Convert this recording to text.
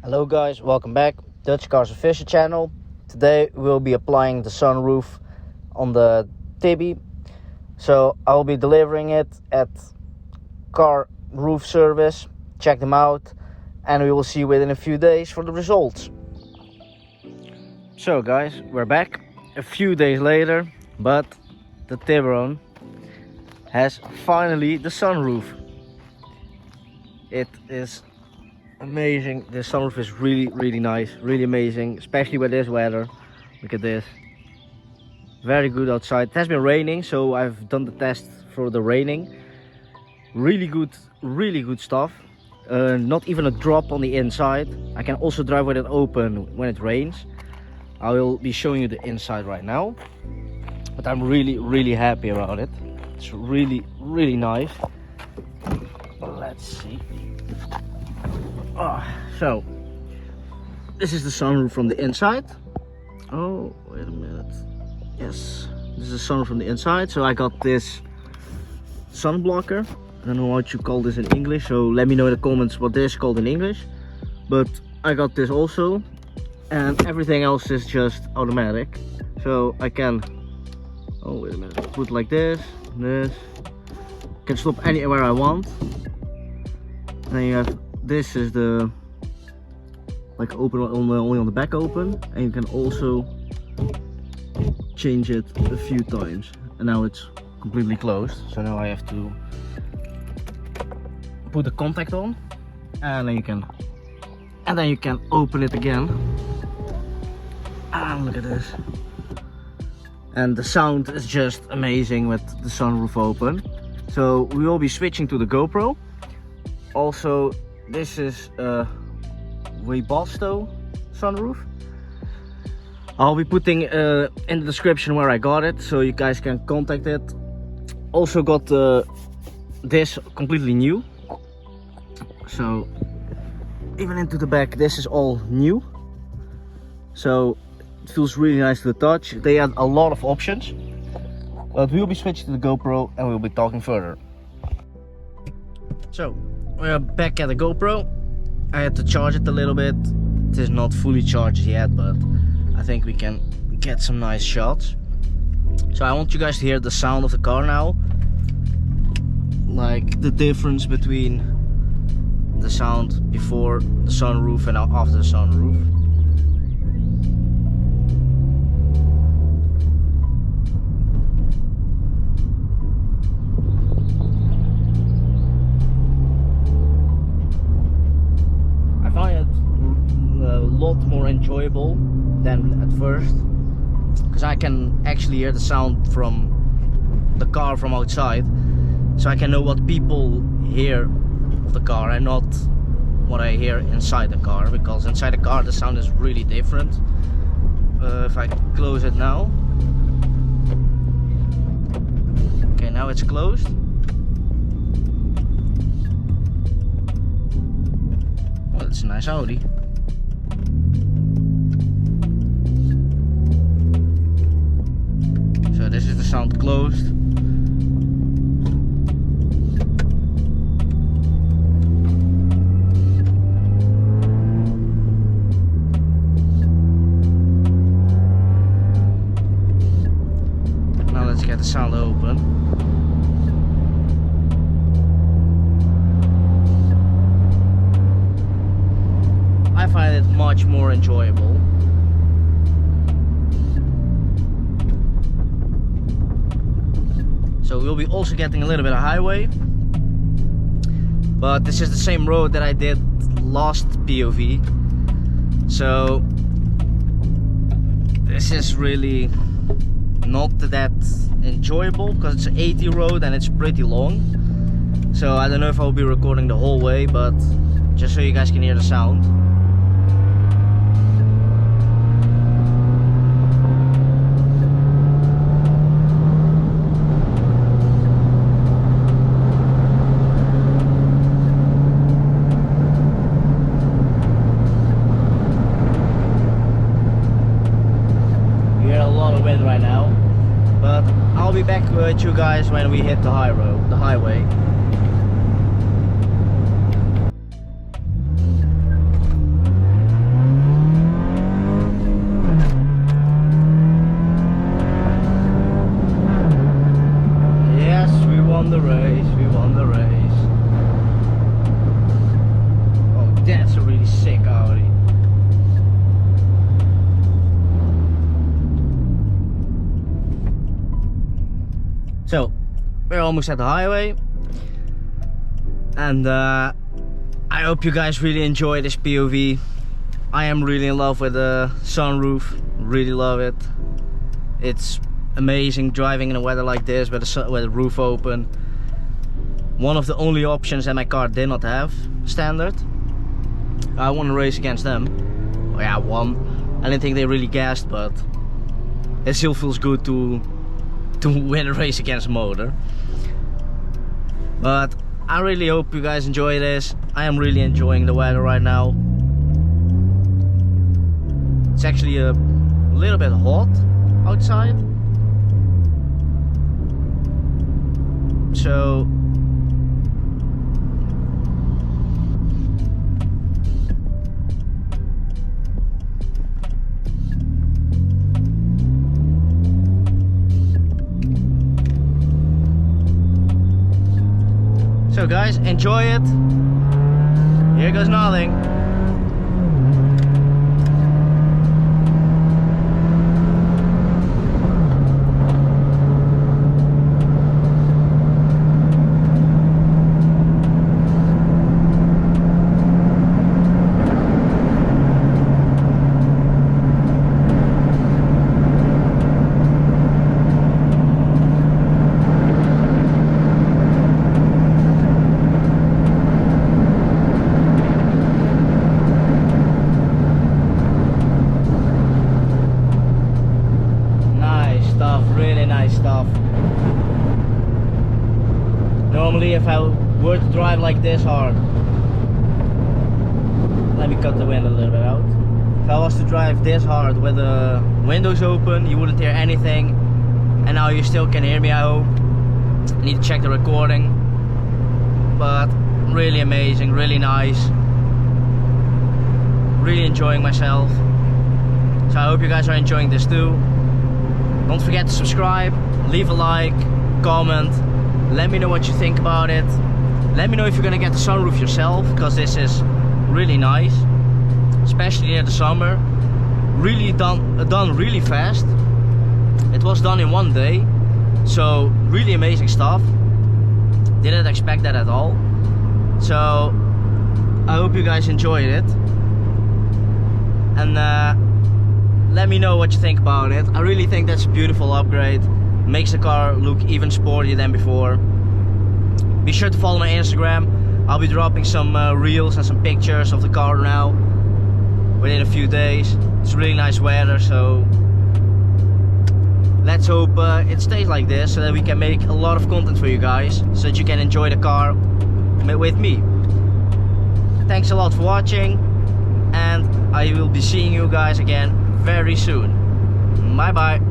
Hello guys, welcome back. Dutchcarsofficial channel. Today we'll be applying the sunroof on the Tibi. So I will be delivering it at car roof service. Check them out and we will see you within a few days for the results. So guys, we're back a few days later, but the Tiburon has finally the sunroof. It is amazing. The sunroof is really nice, really amazing, especially with this weather. Look at this, very good outside. It has been raining, so I've done the test for the raining. Really good stuff. Not even a drop on the inside. I can also drive with it open when it rains. I will be showing you the inside right now, but I'm really happy about it. It's really nice. Let's see. So this is the sunroof from the inside. Oh, wait a minute. Yes, this is the sunroof from the inside. So I got this sun blocker. I don't know what you call this in English, so let me know in the comments what this is called in English. But I got this also, and everything else is just automatic. So I can, oh wait a minute, put like this. Can stop anywhere I want. And then you have, this is the, like, open only on the back open, and you can also change it a few times. And now it's completely closed, so now I have to put the contact on, and then you can open it again. And look at this. And the sound is just amazing with the sunroof open. So we will be switching to the GoPro. Also, this is a Webasto sunroof. I'll be putting in the description where I got it, so you guys can contact it. Also got this completely new. So even into the back, this is all new. So it feels really nice to the touch. They had a lot of options, but we'll be switching to the GoPro and we'll be talking further. So we're back at the GoPro. I had to charge it a little bit. It is not fully charged yet, but I think we can get some nice shots. So I want you guys to hear the sound of the car now. Like the difference between the sound before the sunroof and after the sunroof. Lot more enjoyable than at first, because I can actually hear the sound from the car from outside, so I can know what people hear of the car and not what I hear inside the car, because inside the car the sound is really different. If I close it now, okay, now it's closed. Oh, that's a nice Audi. So this is the sound closed. Now let's get the sound open. I find it much more enjoyable. So we'll be also getting a little bit of highway, but this is the same road that I did last POV. So this is really not that enjoyable because it's an 80 road and it's pretty long. So I don't know if I'll be recording the whole way, but just so you guys can hear the sound. Wind right now, but I'll be back with you guys when we hit the highway. That's a really sick Audi. So, we're almost at the highway. And I hope you guys really enjoy this POV. I am really in love with the sunroof. Really love it. It's amazing driving in a weather like this with the roof open. One of the only options that my car did not have standard. I want to race against them. Oh yeah, one. I didn't think they really gassed, but it still feels good to win a race against a motor. But I really hope you guys enjoy this. I am really enjoying the weather right now. It's actually a little bit hot outside. So guys, enjoy it. Here goes nothing. Normally if I were to drive like this hard, let me cut the wind a little bit out. If I was to drive this hard with the windows open, you wouldn't hear anything. And now you still can hear me, I hope. I need to check the recording. But really amazing, really nice. Really enjoying myself. So I hope you guys are enjoying this too. Don't forget to subscribe, leave a like, comment. Let me know what you think about it. Let me know if you're gonna get the sunroof yourself, because this is really nice, especially in the summer. Really done really fast. It was done in one day, so really amazing stuff. Didn't expect that at all. So I hope you guys enjoyed it, and let me know what you think about it. I really think that's a beautiful upgrade. Makes the car look even sportier than before. Be sure to follow my Instagram. I'll be dropping some reels and some pictures of the car now within a few days. It's really nice weather, so let's hope it stays like this, so that we can make a lot of content for you guys, so that you can enjoy the car with me. Thanks a lot for watching, and I will be seeing you guys again very soon. Bye bye.